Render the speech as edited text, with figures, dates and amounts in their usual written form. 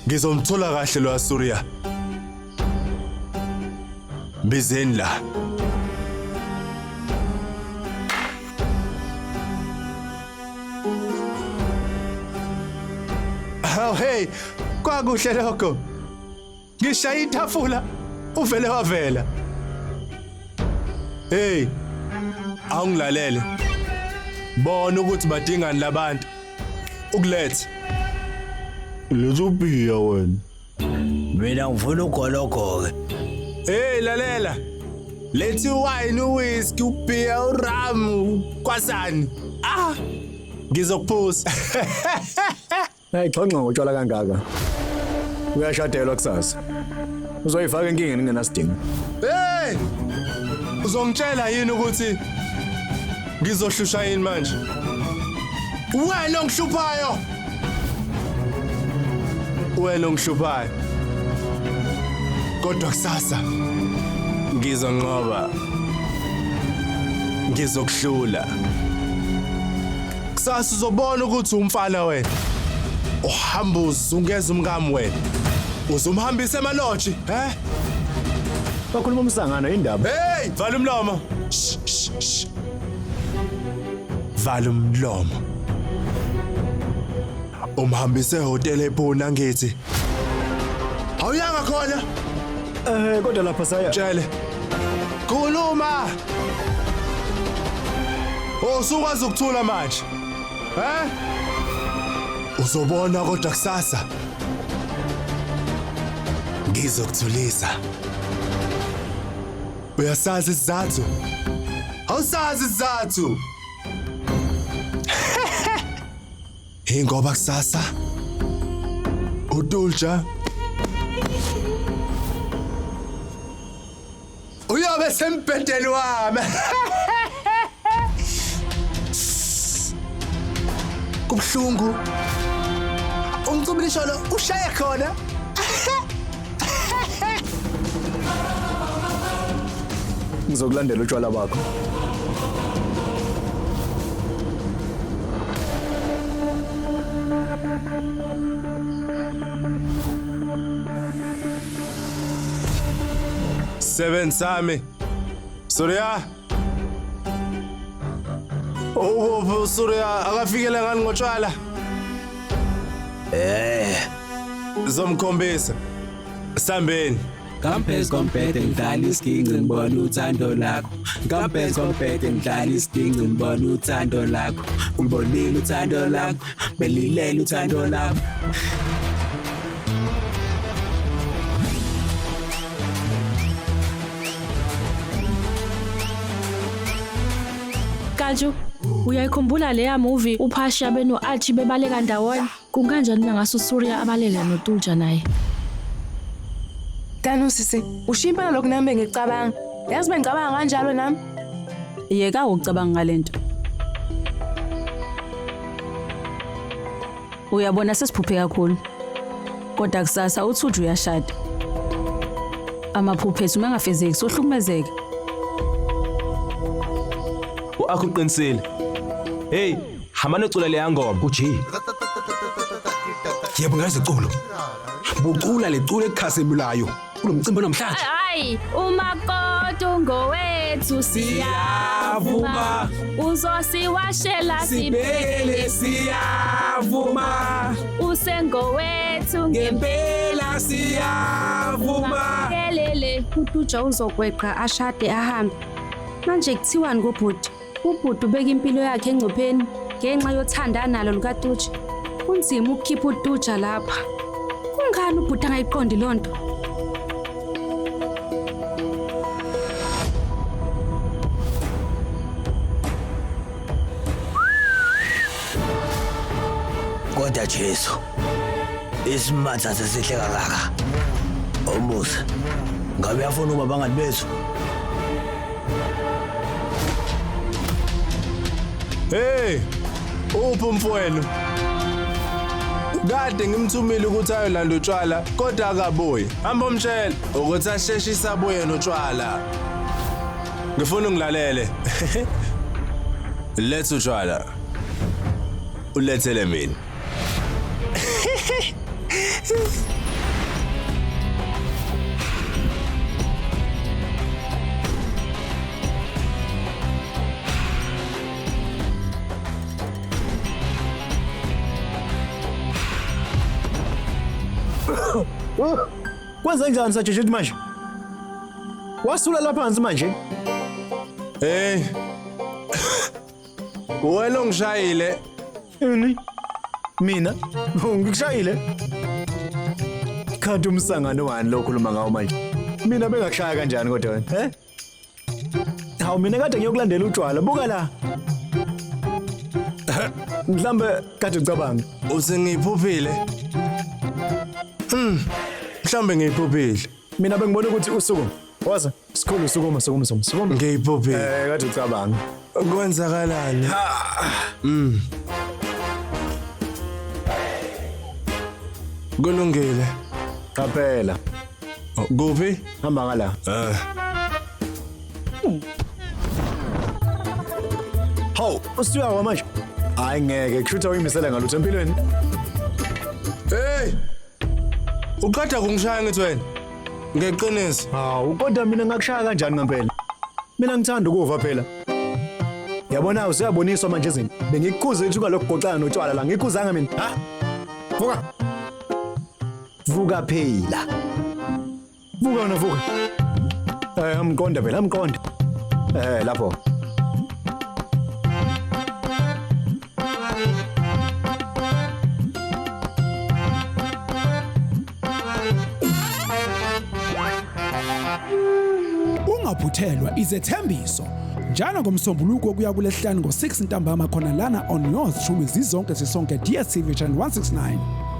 Ngizomthola kahle lo Asuriya. Bizeni la. Oh hey, kwakuhle lokho. Ngishaya ithafula, uvele wavela. Hey, awungilalele. Bona ukuthi badingani labantu. Ukulethe. Lezobhiya wena. Mina ngifuna ugoloko ke. Hey lalela. Lethi wine, whisky, ubeer, uram, kwasani. Ah! Ngizokuphuza. Hey, xonxa ngotshwala kangaka. Uyashadelwa kusasa. Uzoyifaka enkingeni kungenasidingo. Hey! Uzongitshela yini ukuthi ngizohlusha yini manje? Wena ongihluphayo. Wena ongihluphayo. Kodwa kusasa ngizonqoba. Ngizokuhlula. Kusasa uzobona ukuthi umfana wena. Uhambuza ungeza umkami wena. Uzomhambisa emaloji, Bakhuluma umsangano indaba. Hey, vala umlomo. Shh. Vala umlomo. Umhambise hotel ePhona ngithi. Awuyanga khona? Kodwa lapha saya. Tshele. Khuluma. Usukwazi ukuthula manje. Uzobona kodwa kusasa. Ngizokuthulisa. Uyasazi isizathu? Awusazi isizathu? Ingoba kusasa uDulja uyobe sembhedeni wami. Kubhlungu. Ungicubulisholo ushaya khona. Ngizokulandela utshwala bakho. Seven Sami. Surya. Oh, Surya, akafikele ngani ngotshwala? Zomkhombisa. Sambeni. Kampezi kompete ngidlala isiginci ngibona uthando lakho. Kampezi kompete ngidlala isiginci ngibona uthando lakho. Ngibonile uthando lakho, belilela uthando lakho. Kanju, uyayikhumbula leya movie uPhasha beno Archie bebaleka ndawonye? Kunganjani ngaso Surya abalela noTulja naye? Kanu sisi, ushimpana lokhu nami ngicabanga. Yazi bengicabanga kanjalo nami. Yeka ukucabanga ngalento. Uyabona sesiphuphe kakhulu. Kodwa kusasa uThuju uyashada. Amaphupho ethu mangafezeki sohlukumezeka. Akuqinisile. Hey, hamane ucula le ngoma. Uji. Yebo ngaze culo. Bucula lecule ekhasebulayo. Kulomcimbi namhlanje. Hayi, umakoti ngowethu siyavuma. Uzosiwashela Sibele siyavuma. Usengowethu Ngempela siyavuma. ngelele. uTulja uzokweqa ashade ahambe. Manje kuthiwani kubhuti? Ubhuti ubeka impilo yakhe engcupheni ngenxa yothandana nalo lukaTulja. Kunzima ukukhipha uTulja lapha. Kungani ubhuti angayiqondi lonto? Kodwa Jesu. Isimatha sesihle kangaka. Omusa. Ngabe uyafuna uma bangani bethu? Hey, uphi umfowenu? Kade ngimthumile ukuthi ayolanda utshwala kodwa akabuyi. Hamba umtshela ukuthi asheshe isabuye notshwala. Ngifuna ungilalele. Let's utshwala. Ulethele mina. Kwenza njani sajejethi manje? Wasula lapha phansi manje. Hey. Wena ongishayile. Yini? Mina ngikushayile. Kanti umsangano wani lo khuluma ngawo manje? Mina bengakushaya kanjani kodwa wena? Hawu mina kade ngiyokulandela utshwala buka la. Mhlambe kade ucabanga. Usengiphuphile. Mhlambe ngiyiphuphile. Mina bengibona ukuthi usuku. Waza, sikhulu sukuma. Ngiyiphuphile. Kade ucabanga. Kwenzakalani? Kulungile. Qaphela. Kuphi? Hamba ngala. Hawu, usiyawa manje. Hayi ngeke kushuthi uyimisela ngalutho empilweni. Hey! Uqeda kungishaya ngithi wena. Ngeqiniso. Hawu, kodwa mina ngakushaya kanjani ngempela? Mina ngithanda ukuva phela. Yabona usiyaboniswa manje izinto. Bengikukuza ukuthi ungalokugocana notshwala la, ngikuzanga mina. Ha? Vuka. Vuka phela. Vuka novuka. Amqonda phela, amqonda. Lapho. Ungaphuthelwa izethembiso njalo ngomsombuluko kuya kulesihlanu ngo6 ntambama khona lana on yours truly zizonke sisonke DStv channel 169.